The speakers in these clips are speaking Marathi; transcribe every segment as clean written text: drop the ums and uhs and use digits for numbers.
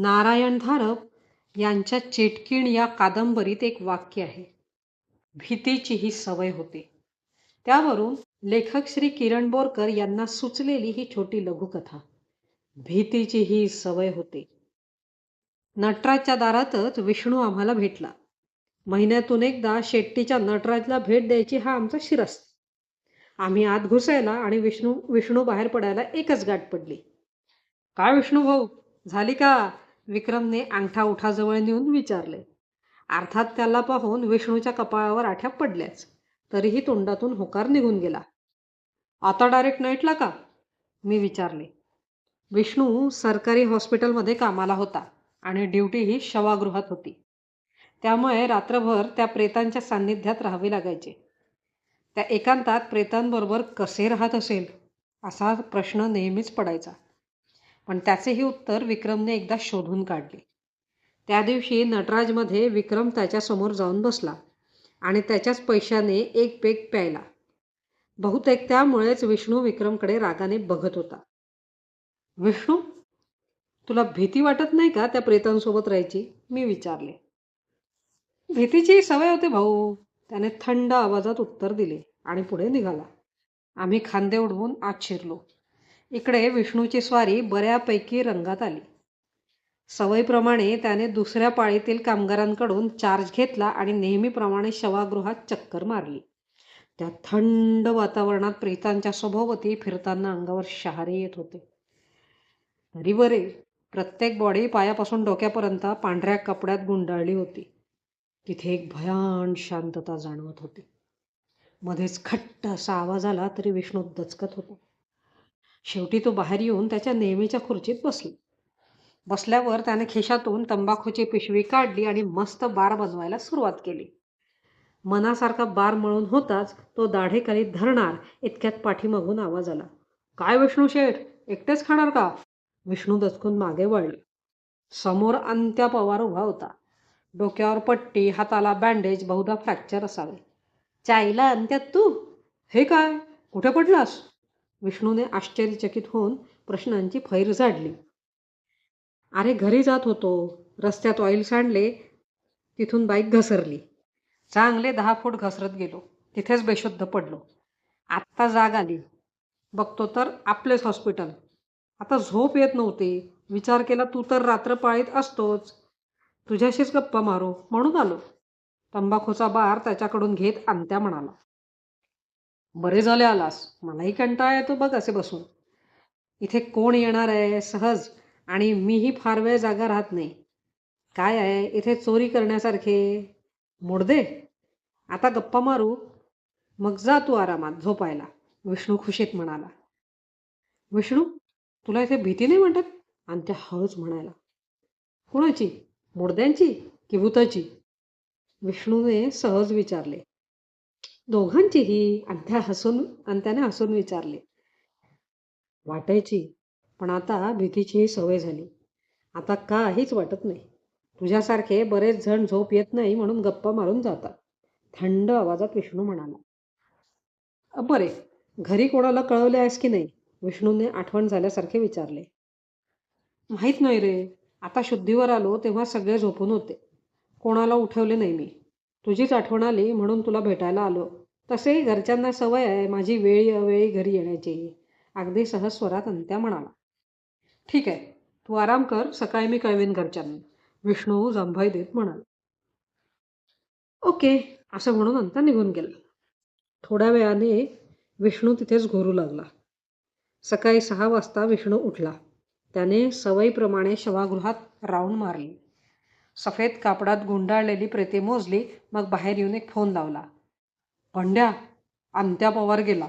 नारायण धारप यांच्या चेटकीण या कादंबरीत एक वाक्य आहे, भीतीची ही सवय होते. त्यावरून लेखक श्री किरण बोरकर यांना सुचलेली ही छोटी लघुकथा, भीतीची ही सवय होते. नटराजच्या दारातच विष्णू आम्हाला भेटला. महिन्यातून एकदा शेट्टीच्या नटराजला भेट द्यायची हा आमचा शिरस्ता. आम्ही आत घुसायला आणि विष्णू विष्णू बाहेर पडायला एकच गाठ पडली. काय विष्णू भाऊ, झाली का? विक्रमने अंगठा ओठाजवळ नेऊन विचारले. अर्थात त्याला पाहून विष्णूच्या कपाळावर आठ्या पडल्याच, तरीही तोंडातून होकार निघून गेला. आता डायरेक्ट नाईटला का? मी विचारले. विष्णू सरकारी हॉस्पिटलमध्ये कामाला होता आणि ड्युटी ही शवागृहात होती. त्यामुळे रात्रभर त्या प्रेतांच्या सान्निध्यात राहावे लागायचे. त्या एकांतात प्रेतांबरोबर कसे राहत असेल असा प्रश्न नेहमीच पडायचा. पण त्याचेही उत्तर विक्रमने एकदा शोधून काढले. त्या दिवशी नटराजमध्ये विक्रम त्याच्यासमोर जाऊन बसला आणि त्याच्याच पैशाने एक पेग प्यायला. बहुतेक त्यामुळेच विष्णू विक्रमकडे रागाने बघत होता. विष्णू, तुला भीती वाटत नाही का त्या प्रेतांसोबत राहायची? मी विचारले. भीतीची सवय होते भाऊ, त्याने थंड आवाजात उत्तर दिले आणि पुढे निघाला. आम्ही खांदे उडवून आत शिरलो. इकडे विष्णूची स्वारी बऱ्यापैकी रंगात आली. सवयीप्रमाणे त्याने दुसऱ्या पाळीतील कामगारांकडून चार्ज घेतला आणि नेहमीप्रमाणे शवागृहात चक्कर मारली. त्या थंड वातावरणात प्रेतांच्या सभोवती फिरताना अंगावर शहारे येत होते. तरी बरे, प्रत्येक बॉडी पायापासून डोक्यापर्यंत पांढऱ्या कपड्यात गुंडाळली होती. तिथे एक भयान शांतता जाणवत होती. मध्येच खट्ट असा आवाज आला तरी विष्णू दचकत होता. शेवटी तो बाहेर येऊन त्याच्या नेहमीच्या खुर्चीत बसला. बसल्यावर त्याने खिशातून तंबाखूची पिशवी काढली आणि मस्त बार बनवायला सुरुवात केली. मनासारखा बार मळून होताच तो दाढेखाली धरणार इतक्यात पाठीमागून आवाज आला. काय विष्णू शेठ, एकटेच खाणार का? विष्णू दचकून मागे वळले. समोर अंत्या पवार उभा होता. डोक्यावर पट्टी, हाताला बँडेज, बहुधा फ्रॅक्चर असावे. चायला अंत्यात तू? हे काय, कुठे पडलास? विष्णूने आश्चर्यचकित होऊन प्रश्नांची फैर झाडली. अरे घरी जात होतो, रस्त्यात ऑइल सांडले, तिथून बाईक घसरली. चांगले 10 फूट घसरत गेलो, तिथेच बेशुद्ध पडलो. आत्ता जाग आली, बघतो तर आपलेच हॉस्पिटल. आता झोप येत नव्हती. विचार केला तू तर रात्रपाळीत असतोच, तुझ्याशीच गप्पा मारू म्हणून आलो. तंबाखूचा बार त्याच्याकडून घेत अंत्या म्हणाला. बरे झाले आलास, मलाही कंटाळा येतो बघ असे बसून. इथे कोण येणार आहे सहज, आणि मीही फार वेळ जागा राहत नाही. काय आहे इथे चोरी करण्यासारखे? मुडदे, आता गप्पा मारू, मग जा तू आरामात झोपायला, विष्णू खुशीत म्हणाला. विष्णू, तुला इथे भीती नाही वाटत? अंत्या हळूच म्हणायला. कुणाची, मुडद्यांची की भूताची? विष्णूने सहज विचारले. दोघांचीही, अंत्याने हसून विचारले. वाटायची, पण आता भीतीचीही सवय झाली. आता काहीच वाटत नाही. तुझ्यासारखे बरेच जण झोप येत नाही म्हणून गप्पा मारून जातात, थंड आवाजात विष्णू म्हणाला. बरे, घरी कोणाला कळवले आहेस की नाही? विष्णूने आठवण झाल्यासारखे विचारले. माहीत नाही रे, आता शुद्धीवर आलो तेव्हा सगळे झोपून होते. कोणाला उठवले नाही मी. तुझीच आठवण आली म्हणून तुला भेटायला आलो. तसेही घरच्यांना सवय आहे माझी वेळी अवेळी घरी येण्याची, अगदी सहज स्वरात अंत्या म्हणाला. ठीक आहे, तू आराम कर, सकाळी मी कळवेन घरच्यांना, विष्णू जांभई देत म्हणाला. ओके, असं म्हणून अंत्या निघून गेला. थोड्या वेळाने विष्णू तिथेच घोरू लागला. सकाळी 6 वाजता विष्णू उठला. त्याने सवयीप्रमाणे शवागृहात राऊंड मारली. सफेद कापडात गुंडाळलेली प्रेते मोजली, मग बाहेर येऊन एक फोन लावला. पंड्या, अंत्या पवार गेला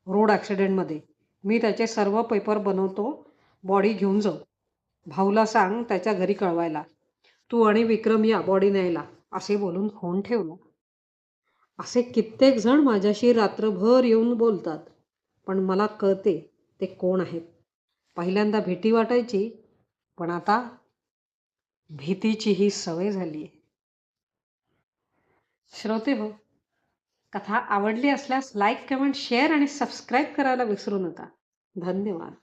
रोड ॲक्सिडेंटमध्ये. मी त्याचे सर्व पेपर बनवतो, बॉडी घेऊन जाऊ. भाऊला सांग त्याच्या घरी कळवायला. तू आणि विक्रम या बॉडी न्यायला, असे बोलून फोन ठेवला. असे कित्येक जण माझ्याशी रात्रभर येऊन बोलतात, पण मला कळते ते कोण आहेत. पहिल्यांदा भीती वाटायची, पण आता भीतीची ही सवय झाली आहे. श्रोते हो, कथा आवडली असल्यास लाईक, कमेंट, शेअर आणि सबस्क्राईब करायला विसरू नका. धन्यवाद.